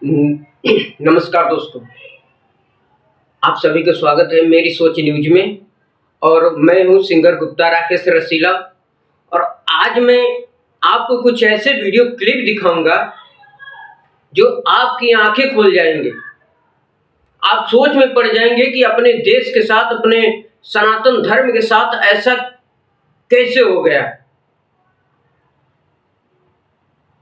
नमस्कार दोस्तों, आप सभी का स्वागत है मेरी सोच न्यूज में। और मैं हूं सिंगर गुप्ता राकेश रसीला। और आज मैं आपको कुछ ऐसे वीडियो क्लिप दिखाऊंगा जो आपकी आंखें खोल जाएंगे। आप सोच में पड़ जाएंगे कि अपने देश के साथ, अपने सनातन धर्म के साथ ऐसा कैसे हो गया।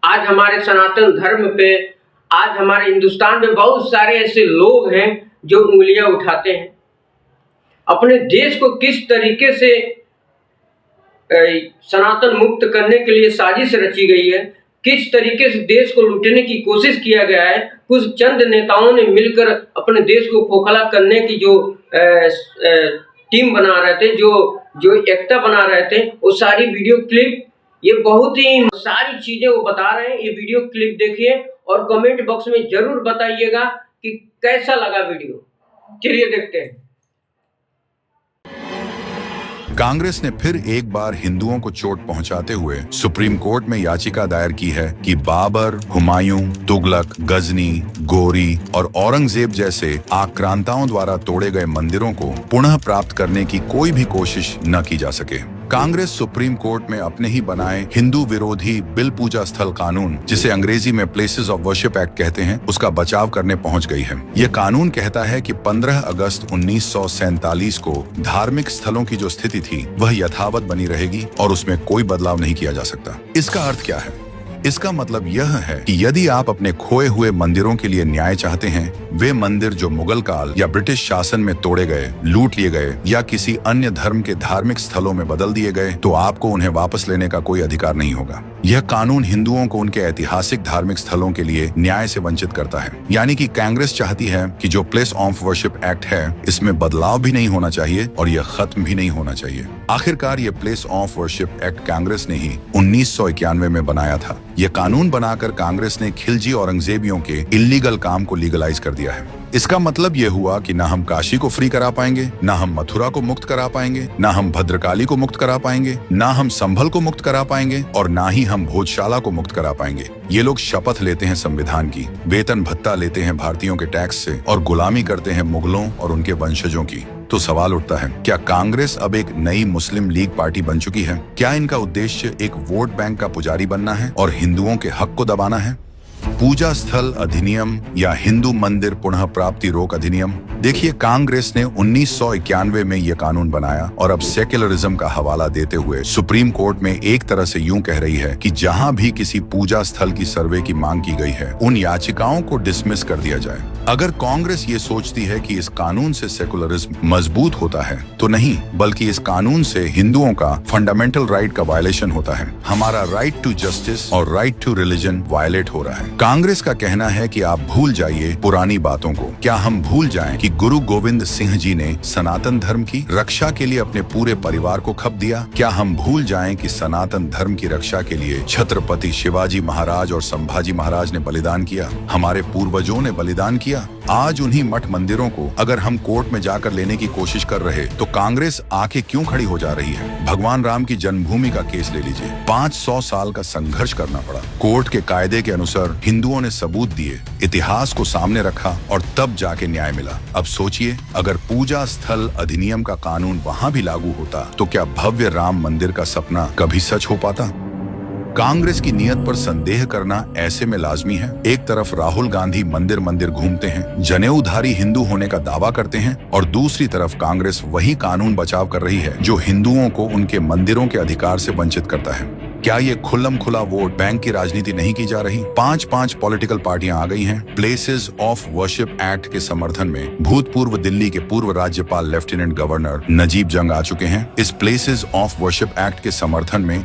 आज हमारे सनातन धर्म पे, आज हमारे हिंदुस्तान में बहुत सारे ऐसे लोग हैं जो उंगलियां उठाते हैं। अपने देश को किस तरीके से सनातन मुक्त करने के लिए साजिश रची गई है, किस तरीके से देश को लूटने की कोशिश किया गया है। कुछ चंद नेताओं ने मिलकर अपने देश को खोखला करने की जो टीम बना रहे थे, जो एकता बना रहे थे, वो सारी वीडियो क्लिप, ये बहुत ही सारी चीजें वो बता रहे हैं। ये वीडियो क्लिप देखिए और कमेंट बॉक्स में जरूर बताइएगा कि कैसा लगा वीडियो। चलिए देखते हैं। कांग्रेस ने फिर एक बार हिंदुओं को चोट पहुंचाते हुए सुप्रीम कोर्ट में याचिका दायर की है कि बाबर, हुमायूं, तुगलक, गजनी, गोरी और औरंगजेब जैसे आक्रांताओं द्वारा तोड़े गए मंदिरों को पुनः प्राप्त करने की कोई भी कोशिश न की जा सके। कांग्रेस सुप्रीम कोर्ट में अपने ही बनाए हिंदू विरोधी बिल पूजा स्थल कानून, जिसे अंग्रेजी में प्लेसेस ऑफ वर्शिप एक्ट कहते हैं, उसका बचाव करने पहुंच गई है। यह कानून कहता है कि 15 अगस्त 1947 को धार्मिक स्थलों की जो स्थिति थी वह यथावत बनी रहेगी और उसमें कोई बदलाव नहीं किया जा सकता। इसका अर्थ क्या है? इसका मतलब यह है कि यदि आप अपने खोए हुए मंदिरों के लिए न्याय चाहते हैं, वे मंदिर जो मुगल काल या ब्रिटिश शासन में तोड़े गए, लूट लिए गए या किसी अन्य धर्म के धार्मिक स्थलों में बदल दिए गए, तो आपको उन्हें वापस लेने का कोई अधिकार नहीं होगा। यह कानून हिंदुओं को उनके ऐतिहासिक धार्मिक स्थलों के लिए न्याय से वंचित करता है। यानी कि कांग्रेस चाहती है कि जो प्लेस ऑफ वर्शिप एक्ट है, इसमें बदलाव भी नहीं होना चाहिए और यह खत्म भी नहीं होना चाहिए। आखिरकार ये place of worship act Congress ने ही 1991 में बनाया था। यह कानून बनाकर कांग्रेस ने खिलजी औरंगजेबियों के इल्लीगल काम को लीगलाइज कर दिया है। इसका मतलब यह हुआ कि ना हम काशी को फ्री करा पाएंगे, ना हम मथुरा को मुक्त करा पाएंगे, ना हम भद्रकाली को मुक्त करा पाएंगे, ना हम संभल को मुक्त करा पाएंगे और ना ही हम भोजशाला को मुक्त करा पाएंगे। ये लोग शपथ लेते हैं संविधान की, वेतन भत्ता लेते हैं भारतीयों के टैक्स से और गुलामी करते हैं मुगलों और उनके वंशजों की। तो सवाल उठता है, क्या कांग्रेस अब एक नई मुस्लिम लीग पार्टी बन चुकी है? क्या इनका उद्देश्य एक वोट बैंक का पुजारी बनना है और हिंदुओं के हक को दबाना है? पूजा स्थल अधिनियम या हिंदू मंदिर पुनः प्राप्ति रोक अधिनियम। देखिए, कांग्रेस ने 1991 में यह कानून बनाया और अब सेक्युलरिज्म का हवाला देते हुए सुप्रीम कोर्ट में एक तरह से यूं कह रही है कि जहां भी किसी पूजा स्थल की सर्वे की मांग की गई है, उन याचिकाओं को डिसमिस कर दिया जाए। अगर कांग्रेस ये सोचती है कि इस कानून से सेक्युलरिज्म मजबूत होता है, तो नहीं, बल्कि इस कानून से हिंदुओं का फंडामेंटल राइट का वायलेशन होता है। हमारा राइट टू जस्टिस और राइट टू रिलीजन वायलेट हो रहा है। कांग्रेस का कहना है कि आप भूल जाइए पुरानी बातों को। क्या हम भूल जाएं कि गुरु गोविंद सिंह जी ने सनातन धर्म की रक्षा के लिए अपने पूरे परिवार को खप दिया? क्या हम भूल जाएं कि सनातन धर्म की रक्षा के लिए छत्रपति शिवाजी महाराज और संभाजी महाराज ने बलिदान किया, हमारे पूर्वजों ने बलिदान किया? आज उन्हीं मठ मंदिरों को अगर हम कोर्ट में जाकर लेने की कोशिश कर रहे, तो कांग्रेस आके क्यों खड़ी हो जा रही है? भगवान राम की जन्मभूमि का केस ले लीजिए। 500 साल का संघर्ष करना पड़ा। कोर्ट के कायदे के अनुसार हिंदुओं ने सबूत दिए, इतिहास को सामने रखा और तब जाके न्याय मिला। अब सोचिए, अगर पूजा स्थल अधिनियम का कानून वहां भी लागू होता, तो क्या भव्य राम मंदिर का सपना कभी सच हो पाता? कांग्रेस की नीयत पर संदेह करना ऐसे में लाजमी है। एक तरफ राहुल गांधी मंदिर मंदिर घूमते हैं, जनेऊधारी हिंदू होने का दावा करते हैं, और दूसरी तरफ कांग्रेस वही कानून बचाव कर रही है जो हिंदुओं को उनके मंदिरों के अधिकार से वंचित करता है। क्या ये खुल्लम खुला वोट बैंक की राजनीति नहीं की जा रही? 5 पॉलिटिकल पार्टियां आ गई हैं। प्लेसेस ऑफ वर्शिप एक्ट के समर्थन में भूतपूर्व दिल्ली के पूर्व राज्यपाल लेफ्टिनेंट गवर्नर नजीब जंग आ चुके हैं। इस प्लेसेस ऑफ वर्शिप एक्ट के समर्थन में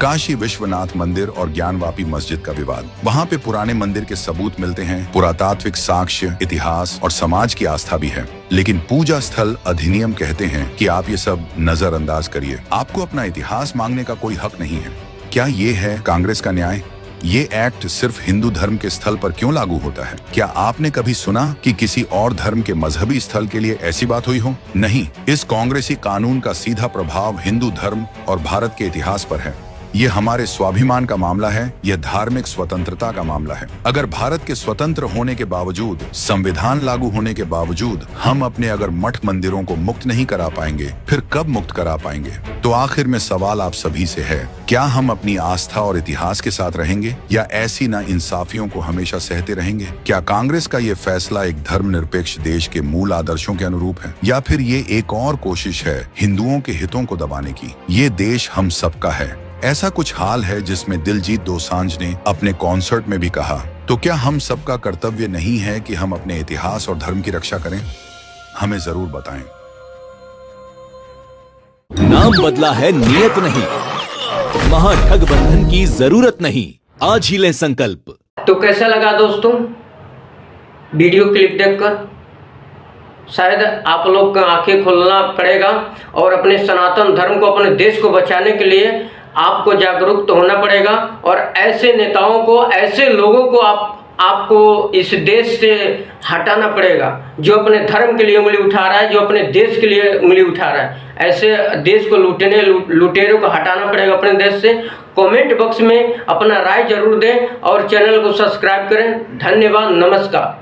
काशी विश्वनाथ मंदिर और ज्ञानवापी मस्जिद का विवाद। वहाँ पे पुराने मंदिर के सबूत मिलते हैं, पुरातात्विक साक्ष्य, इतिहास और समाज की आस्था भी है। लेकिन पूजा स्थल अधिनियम कहते हैं कि आप ये सब नजरअंदाज करिए, आपको अपना इतिहास मांगने का कोई हक नहीं है। क्या ये है कांग्रेस का न्याय? ये एक्ट सिर्फ हिंदू धर्म के स्थल पर क्यों लागू होता है? क्या आपने कभी सुना कि किसी और धर्म के मजहबी स्थल के लिए ऐसी बात हुई हो? नहीं, इस कांग्रेसी कानून का सीधा प्रभाव हिंदू धर्म और भारत के इतिहास पर है। ये हमारे स्वाभिमान का मामला है, यह धार्मिक स्वतंत्रता का मामला है। अगर भारत के स्वतंत्र होने के बावजूद, संविधान लागू होने के बावजूद हम अपने अगर मठ मंदिरों को मुक्त नहीं करा पाएंगे, फिर कब मुक्त करा पाएंगे? तो आखिर में सवाल आप सभी से है, क्या हम अपनी आस्था और इतिहास के साथ रहेंगे या ऐसी नाइंसाफियों को हमेशा सहते रहेंगे? क्या कांग्रेस का ये फैसला एक धर्मनिरपेक्ष देश के मूल आदर्शों के अनुरूप है, या फिर ये एक और कोशिश है हिंदुओं के हितों को दबाने की? ये देश हम सबका है। ऐसा कुछ हाल है जिसमें दिलजीत दोसांझ ने अपने कॉन्सर्ट में भी कहा। तो क्या हम सबका कर्तव्य नहीं है कि हम अपने इतिहास और धर्म की रक्षा करें? हमें जरूर बताएं। नाम बदला है, नियत नहीं। महाठगबंधन की जरूरत नहीं। आज ही लें संकल्प। तो कैसा लगा दोस्तों वीडियो क्लिप देखकर? शायद आप लोग का आंखें खोलना पड़ेगा और अपने सनातन धर्म को, अपने देश को बचाने के लिए आपको जागरूक तो होना पड़ेगा। और ऐसे नेताओं को, ऐसे लोगों को आपको इस देश से हटाना पड़ेगा जो अपने धर्म के लिए उंगली उठा रहा है, जो अपने देश के लिए उंगली उठा रहा है। ऐसे देश को लुटेरों को हटाना पड़ेगा अपने देश से। कमेंट बॉक्स में अपना राय जरूर दें और चैनल को सब्सक्राइब करें। धन्यवाद, नमस्कार।